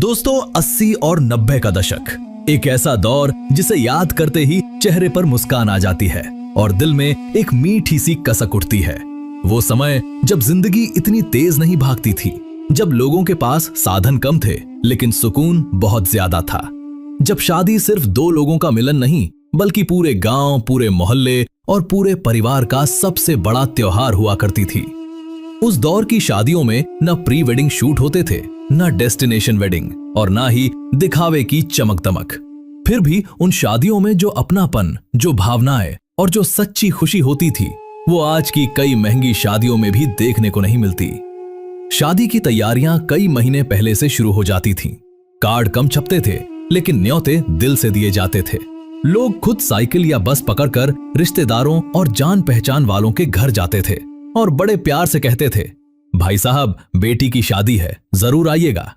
दोस्तों 80 और 90 का दशक एक ऐसा दौर जिसे याद करते ही चेहरे पर मुस्कान आ जाती है और दिल में एक मीठी सी कसक उठती है। वो समय जब जिंदगी इतनी तेज नहीं भागती थी, जब लोगों के पास साधन कम थे लेकिन सुकून बहुत ज्यादा था, जब शादी सिर्फ दो लोगों का मिलन नहीं बल्कि पूरे गांव, पूरे मोहल्ले और पूरे परिवार का सबसे बड़ा त्योहार हुआ करती थी। उस दौर की शादियों में न प्री वेडिंग शूट होते थे, न डेस्टिनेशन वेडिंग और ना ही दिखावे की चमक दमक। फिर भी उन शादियों में जो अपनापन, जो भावनाएं और जो सच्ची खुशी होती थी वो आज की कई महंगी शादियों में भी देखने को नहीं मिलती। शादी की तैयारियां कई महीने पहले से शुरू हो जाती थीं। कार्ड कम छपते थे लेकिन न्योते दिल से दिए जाते थे। लोग खुद साइकिल या बस पकड़कर रिश्तेदारों और जान पहचान वालों के घर जाते थे और बड़े प्यार से कहते थे, भाई साहब बेटी की शादी है, जरूर आइएगा।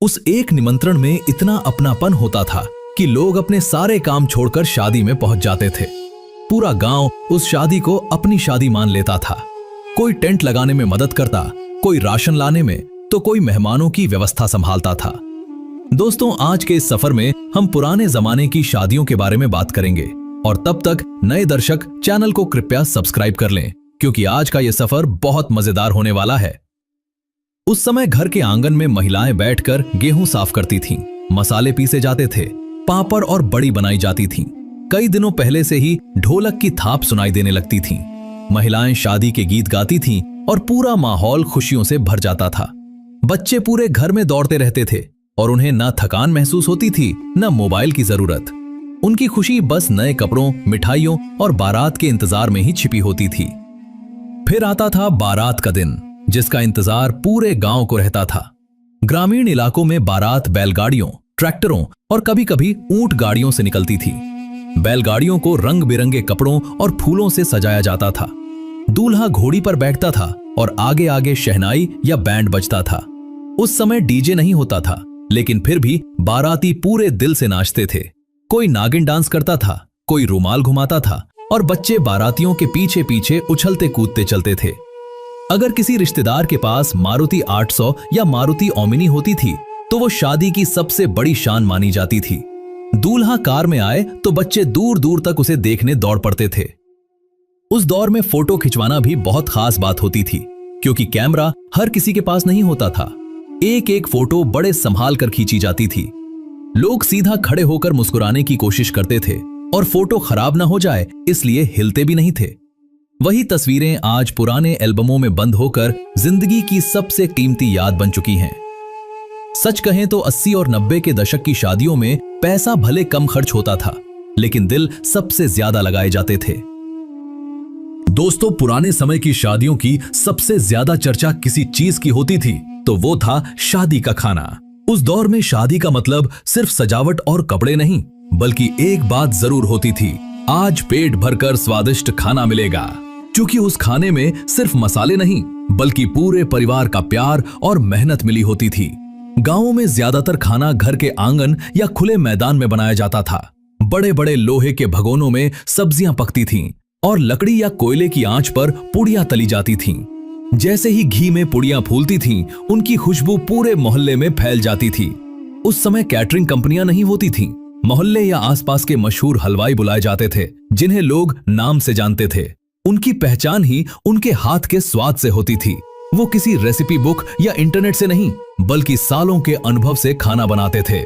उस एक निमंत्रण में इतना अपनापन होता था कि लोग अपने सारे काम छोड़कर शादी में पहुंच जाते थे। पूरा गांव उस शादी को अपनी शादी मान लेता था। कोई टेंट लगाने में मदद करता, कोई राशन लाने में, तो कोई मेहमानों की व्यवस्था संभालता था। दोस्तों, आज के इस सफर में हम पुराने जमाने की शादियों के बारे में बात करेंगे और तब तक नए दर्शक चैनल को कृपया सब्सक्राइब कर लें, क्योंकि आज का यह सफर बहुत मजेदार होने वाला है। उस समय घर के आंगन में महिलाएं बैठकर गेहूं साफ करती थीं, मसाले पीसे जाते थे, पापड़ और बड़ी बनाई जाती थीं। कई दिनों पहले से ही ढोलक की थाप सुनाई देने लगती थीं। महिलाएं शादी के गीत गाती थीं और पूरा माहौल खुशियों से भर जाता था। बच्चे पूरे घर में दौड़ते रहते थे और उन्हें न थकान महसूस होती थी न मोबाइल की जरूरत। उनकी खुशी बस नए कपड़ों, मिठाइयों और बारात के इंतजार में ही छिपी होती थी। फिर आता था बारात का दिन, जिसका इंतजार पूरे गांव को रहता था। ग्रामीण इलाकों में बारात बैलगाड़ियों, ट्रैक्टरों और कभी-कभी ऊंट गाड़ियों से निकलती थी। बैलगाड़ियों को रंग बिरंगे कपड़ों और फूलों से सजाया जाता था। दूल्हा घोड़ी पर बैठता था और आगे आगे शहनाई या बैंड बजता था। उस समय डीजे नहीं होता था, लेकिन फिर भी बाराती पूरे दिल से नाचते थे। कोई नागिन डांस करता था, कोई रुमाल घुमाता था और बच्चे बारातियों के पीछे पीछे उछलते कूदते चलते थे। अगर किसी रिश्तेदार के पास मारुति 800 या मारुति ओमिनी होती थी तो वो शादी की सबसे बड़ी शान मानी जाती थी। दूल्हा कार में आए तो बच्चे दूर दूर तक उसे देखने दौड़ पड़ते थे। उस दौर में फोटो खिंचवाना भी बहुत खास बात होती थी, क्योंकि कैमरा हर किसी के पास नहीं होता था। एक एक फोटो बड़े संभाल कर खींची जाती थी। लोग सीधा खड़े होकर मुस्कुराने की कोशिश करते थे और फोटो खराब ना हो जाए इसलिए हिलते भी नहीं थे। वही तस्वीरें आज पुराने एल्बमों में बंद होकर जिंदगी की सबसे कीमती याद बन चुकी हैं। सच कहें तो 80 और 90 के दशक की शादियों में पैसा भले कम खर्च होता था, लेकिन दिल सबसे ज्यादा लगाए जाते थे। दोस्तों, पुराने समय की शादियों की सबसे ज्यादा चर्चा किसी चीज की होती थी तो वो था शादी का खाना। उस दौर में शादी का मतलब सिर्फ सजावट और कपड़े नहीं, बल्कि एक बात जरूर होती थी, आज पेट भरकर स्वादिष्ट खाना मिलेगा। क्योंकि उस खाने में सिर्फ मसाले नहीं बल्कि पूरे परिवार का प्यार और मेहनत मिली होती थी। गांवों में ज्यादातर खाना घर के आंगन या खुले मैदान में बनाया जाता था। बड़े बड़े लोहे के भगोनों में सब्जियां पकती थीं और लकड़ी या कोयले की आंच पर पुड़ियां तली जाती थीं। जैसे ही घी में पुड़ियां फूलती थीं, उनकी खुशबू पूरे मोहल्ले में फैल जाती थी। उस समय कैटरिंग कंपनियां नहीं होती थीं। मोहल्ले या आसपास के मशहूर हलवाई बुलाए जाते थे, जिन्हें लोग नाम से जानते थे। उनकी पहचान ही उनके हाथ के स्वाद से होती थी। वो किसी रेसिपी बुक या इंटरनेट से नहीं बल्कि सालों के अनुभव से खाना बनाते थे।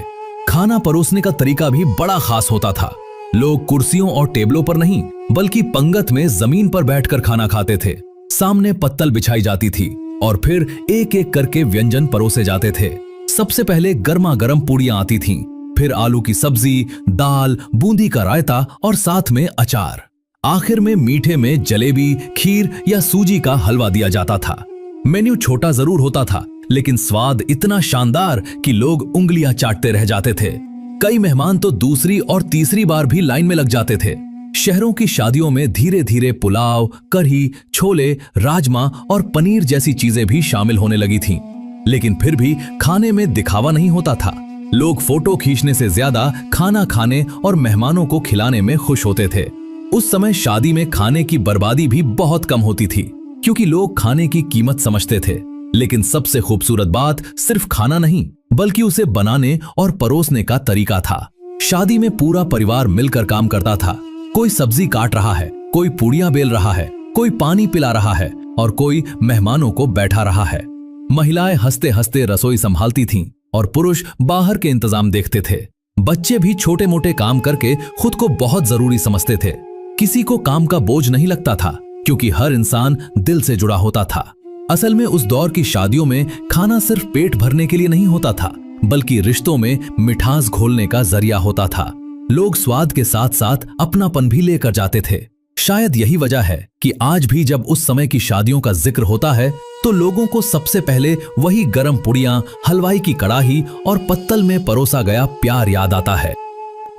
खाना परोसने का तरीका भी बड़ा खास होता था। लोग कुर्सियों और टेबलों पर नहीं बल्कि पंगत में जमीन पर बैठकर खाना खाते थे। सामने पत्तल बिछाई जाती थी और फिर एक एक करके व्यंजन परोसे जाते थे। सबसे पहले गर्मा गर्म पूड़ियां आती थीं, फिर आलू की सब्जी, दाल, बूंदी का रायता और साथ में अचार। आखिर में मीठे में जलेबी, खीर या सूजी का हलवा दिया जाता था। मेन्यू छोटा जरूर होता था, लेकिन स्वाद इतना शानदार कि लोग उंगलियां चाटते रह जाते थे। कई मेहमान तो दूसरी और तीसरी बार भी लाइन में लग जाते थे। शहरों की शादियों में धीरे धीरे पुलाव, कढ़ी, छोले, राजमा और पनीर जैसी चीजें भी शामिल होने लगी थीं। लेकिन फिर भी खाने में दिखावा नहीं होता था। लोग फोटो खींचने से ज्यादा खाना खाने और मेहमानों को खिलाने में खुश होते थे। उस समय शादी में खाने की बर्बादी भी बहुत कम होती थी, क्योंकि लोग खाने की कीमत समझते थे। लेकिन सबसे खूबसूरत बात सिर्फ खाना नहीं, बल्कि उसे बनाने और परोसने का तरीका था। शादी में पूरा परिवार मिलकर काम करता था। कोई सब्जी काट रहा है, कोई पूड़ियां बेल रहा है, कोई पानी पिला रहा है और कोई मेहमानों को बैठा रहा है। महिलाएं हंसते हंसते रसोई संभालती थीं और पुरुष बाहर के इंतजाम देखते थे। बच्चे भी छोटे मोटे काम करके खुद को बहुत जरूरी समझते थे। किसी को काम का बोझ नहीं लगता था, क्योंकि हर इंसान दिल से जुड़ा होता था। असल में उस दौर की शादियों में खाना सिर्फ पेट भरने के लिए नहीं होता था, बल्कि रिश्तों में मिठास घोलने का जरिया होता था। लोग स्वाद के साथ साथ अपनापन भी लेकर जाते थे। शायद यही वजह है कि आज भी जब उस समय की शादियों का जिक्र होता है तो लोगों को सबसे पहले वही गरम पुड़ियां, हलवाई की कड़ाही और पत्तल में परोसा गया प्यार याद आता है।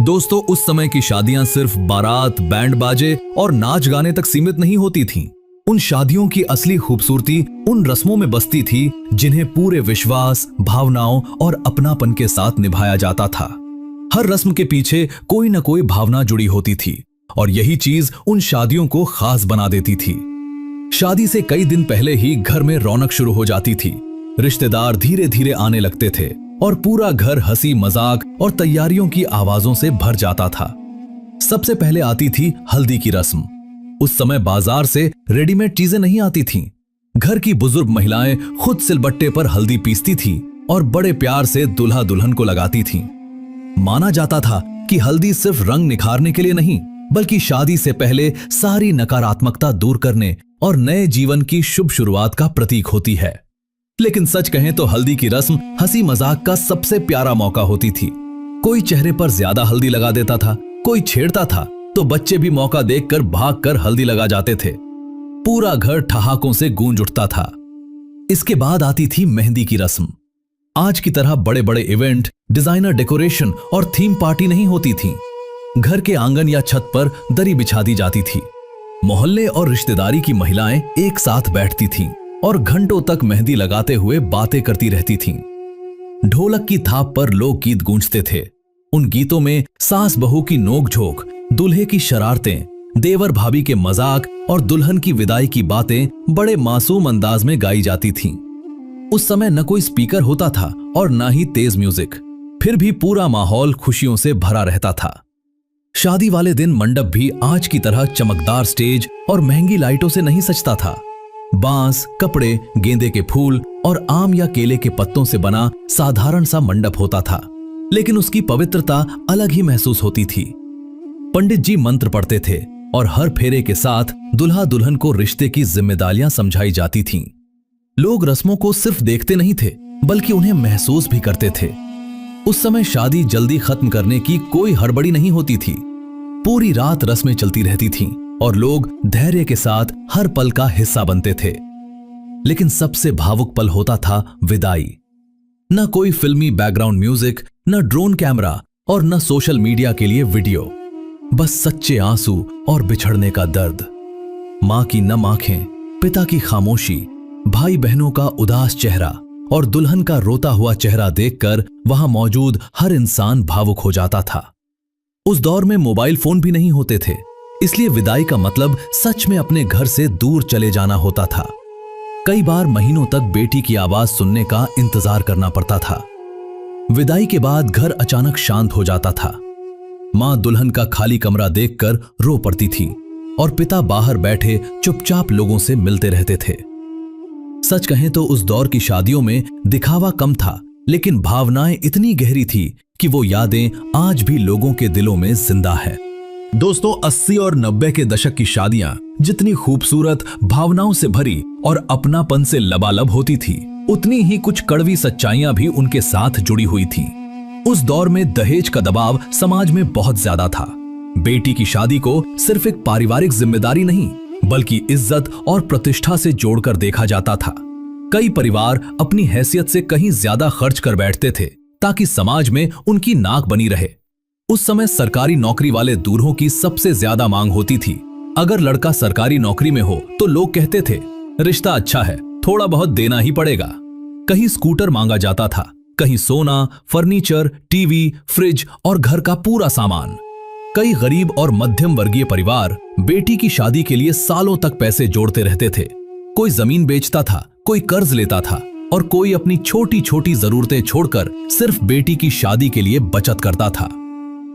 दोस्तों, उस समय की शादियां सिर्फ बारात, बैंड बाजे और नाच गाने तक सीमित नहीं होती थीं। उन शादियों की असली खूबसूरती उन रस्मों में बसती थी जिन्हें पूरे विश्वास, भावनाओं और अपनापन के साथ निभाया जाता था। हर रस्म के पीछे कोई न कोई भावना जुड़ी होती थी और यही चीज उन शादियों को खास बना देती थी। शादी से कई दिन पहले ही घर में रौनक शुरू हो जाती थी। रिश्तेदार धीरे धीरे आने लगते थे और पूरा घर हंसी मजाक और तैयारियों की आवाजों से भर जाता था। सबसे पहले आती थी हल्दी की रस्म। उस समय बाजार से रेडीमेड चीजें नहीं आती थीं। घर की बुजुर्ग महिलाएं खुद सिलबट्टे पर हल्दी पीसती थीं और बड़े प्यार से दुल्हा दुल्हन को लगाती थीं। माना जाता था कि हल्दी सिर्फ रंग निखारने के लिए नहीं, बल्कि शादी से पहले सारी नकारात्मकता दूर करने और नए जीवन की शुभ शुरुआत का प्रतीक होती है। लेकिन सच कहें तो हल्दी की रस्म हंसी मजाक का सबसे प्यारा मौका होती थी। कोई चेहरे पर ज्यादा हल्दी लगा देता था, कोई छेड़ता था, तो बच्चे भी मौका देखकर भागकर हल्दी लगा जाते थे। पूरा घर ठहाकों से गूंज उठता था। इसके बाद आती थी मेहंदी की रस्म। आज की तरह बड़े बड़े इवेंट, डिजाइनर डेकोरेशन और थीम पार्टी नहीं होती थी। घर के आंगन या छत पर दरी बिछा दी जाती थी। मोहल्ले और रिश्तेदारी की महिलाएं एक साथ बैठती थीं और घंटों तक मेहंदी लगाते हुए बातें करती रहती थीं। ढोलक की थाप पर लोकगीत गूंजते थे। उन गीतों में सास बहू की नोक-झोंक, दूल्हे की शरारतें, देवर भाभी के मजाक और दुल्हन की विदाई की बातें बड़े मासूम अंदाज में गाई जाती थीं। उस समय न कोई स्पीकर होता था और न ही तेज म्यूजिक, फिर भी पूरा माहौल खुशियों से भरा रहता था। शादी वाले दिन मंडप भी आज की तरह चमकदार स्टेज और महंगी लाइटों से नहीं सजता था। बांस, कपड़े, गेंदे के फूल और आम या केले के पत्तों से बना साधारण सा मंडप होता था, लेकिन उसकी पवित्रता अलग ही महसूस होती थी। पंडित जी मंत्र पढ़ते थे और हर फेरे के साथ दुल्हा दुल्हन को रिश्ते की जिम्मेदारियां समझाई जाती थीं। लोग रस्मों को सिर्फ देखते नहीं थे, बल्कि उन्हें महसूस भी करते थे। उस समय शादी जल्दी खत्म करने की कोई हड़बड़ी नहीं होती थी। पूरी रात रस्में चलती रहती थीं और लोग धैर्य के साथ हर पल का हिस्सा बनते थे। लेकिन सबसे भावुक पल होता था विदाई। न कोई फिल्मी बैकग्राउंड म्यूजिक, न ड्रोन कैमरा और न सोशल मीडिया के लिए वीडियो, बस सच्चे आंसू और बिछड़ने का दर्द। मां की नम आंखें, पिता की खामोशी, भाई बहनों का उदास चेहरा और दुल्हन का रोता हुआ चेहरा देखकर वहां मौजूद हर इंसान भावुक हो जाता था। उस दौर में मोबाइल फोन भी नहीं होते थे, इसलिए विदाई का मतलब सच में अपने घर से दूर चले जाना होता था। कई बार महीनों तक बेटी की आवाज सुनने का इंतजार करना पड़ता था। विदाई के बाद घर अचानक शांत हो जाता था। मां दुल्हन का खाली कमरा देखकर रो पड़ती थी और पिता बाहर बैठे चुपचाप लोगों से मिलते रहते थे। सच कहें तो उस दौर की शादियों में दिखावा कम था, लेकिन भावनाएं इतनी गहरी थी कि वो यादें आज भी लोगों के दिलों में जिंदा है। दोस्तों, 80 और 90 के दशक की शादियां जितनी खूबसूरत, भावनाओं से भरी और अपनापन से लबालब होती थी, उतनी ही कुछ कड़वी सच्चाइयां भी उनके साथ जुड़ी हुई थी। उस दौर में दहेज का दबाव समाज में बहुत ज्यादा था। बेटी की शादी को सिर्फ एक पारिवारिक जिम्मेदारी नहीं, बल्कि इज्जत और प्रतिष्ठा से जोड़कर देखा जाता था। कई परिवार अपनी हैसियत से कहीं ज्यादा खर्च कर बैठते थे ताकि समाज में उनकी नाक बनी रहे। उस समय सरकारी नौकरी वाले दूल्हों की सबसे ज्यादा मांग होती थी। अगर लड़का सरकारी नौकरी में हो तो लोग कहते थे, रिश्ता अच्छा है, थोड़ा बहुत देना ही पड़ेगा। कहीं स्कूटर मांगा जाता था, कहीं सोना, फर्नीचर, टीवी, फ्रिज और घर का पूरा सामान। कई गरीब और मध्यम वर्गीय परिवार बेटी की शादी के लिए सालों तक पैसे जोड़ते रहते थे। कोई जमीन बेचता था, कोई कर्ज लेता था और कोई अपनी छोटी छोटी जरूरतें छोड़कर सिर्फ बेटी की शादी के लिए बचत करता था।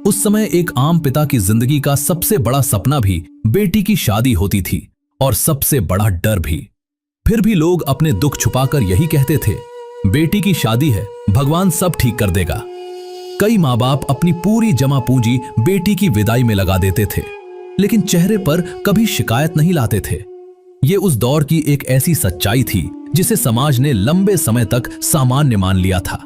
उस समय एक आम पिता की जिंदगी का सबसे बड़ा सपना भी बेटी की शादी होती थी और सबसे बड़ा डर भी। फिर भी लोग अपने दुख छुपाकर यही कहते थे, बेटी की शादी है, भगवान सब ठीक कर देगा। कई माँ बाप अपनी पूरी जमा पूंजी बेटी की विदाई में लगा देते थे, लेकिन चेहरे पर कभी शिकायत नहीं लाते थे। ये उस दौर की एक ऐसी सच्चाई थी जिसे समाज ने लंबे समय तक सामान्य मान लिया था।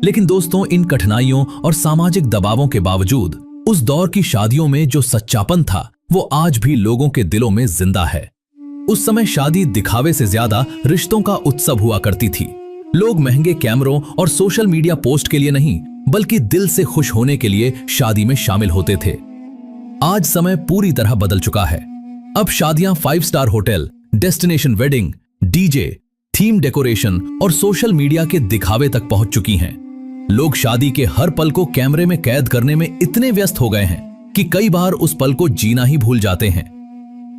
लेकिन दोस्तों, इन कठिनाइयों और सामाजिक दबावों के बावजूद उस दौर की शादियों में जो सच्चापन था वो आज भी लोगों के दिलों में जिंदा है। उस समय शादी दिखावे से ज्यादा रिश्तों का उत्सव हुआ करती थी। लोग महंगे कैमरों और सोशल मीडिया पोस्ट के लिए नहीं, बल्कि दिल से खुश होने के लिए शादी में शामिल होते थे। आज समय पूरी तरह बदल चुका है। अब शादियां 5 star hotel, destination wedding, DJ, theme decoration और सोशल मीडिया के दिखावे तक पहुंच चुकी हैं। लोग शादी के हर पल को कैमरे में कैद करने में इतने व्यस्त हो गए हैं कि कई बार उस पल को जीना ही भूल जाते हैं।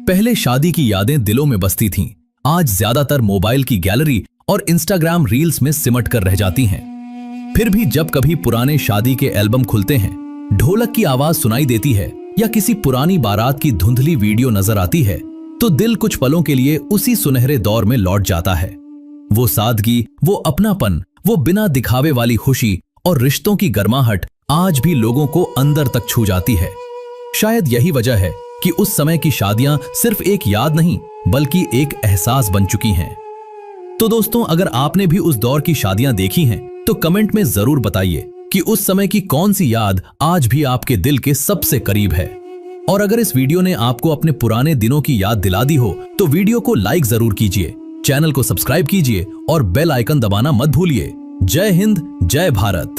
पहले शादी की यादें दिलों में बसती थीं, आज ज्यादातर मोबाइल की गैलरी और इंस्टाग्राम रील्स में सिमट कर रह जाती हैं। फिर भी जब कभी पुराने शादी के एल्बम खुलते हैं, ढोलक की आवाज सुनाई देती है या किसी पुरानी बारात की धुंधली वीडियो नजर आती है, तो दिल कुछ पलों के लिए उसी सुनहरे दौर में लौट जाता है। वो सादगी, वो अपनापन, वो बिना दिखावे वाली खुशी और रिश्तों की गर्माहट आज भी लोगों को अंदर तक छू जाती है। शायद यही वजह है कि उस समय की शादियां सिर्फ एक याद नहीं, बल्कि एक एहसास बन चुकी हैं। तो दोस्तों, अगर आपने भी उस दौर की शादियां देखी हैं, तो कमेंट में जरूर बताइए कि उस समय की कौन सी याद आज भी आपके दिल के सबसे करीब है। और अगर इस वीडियो ने आपको अपने पुराने दिनों की याद दिला दी हो, तो वीडियो को लाइक जरूर कीजिए, चैनल को सब्सक्राइब कीजिए और बेल आइकन दबाना मत भूलिए। जय हिंद, जय भारत।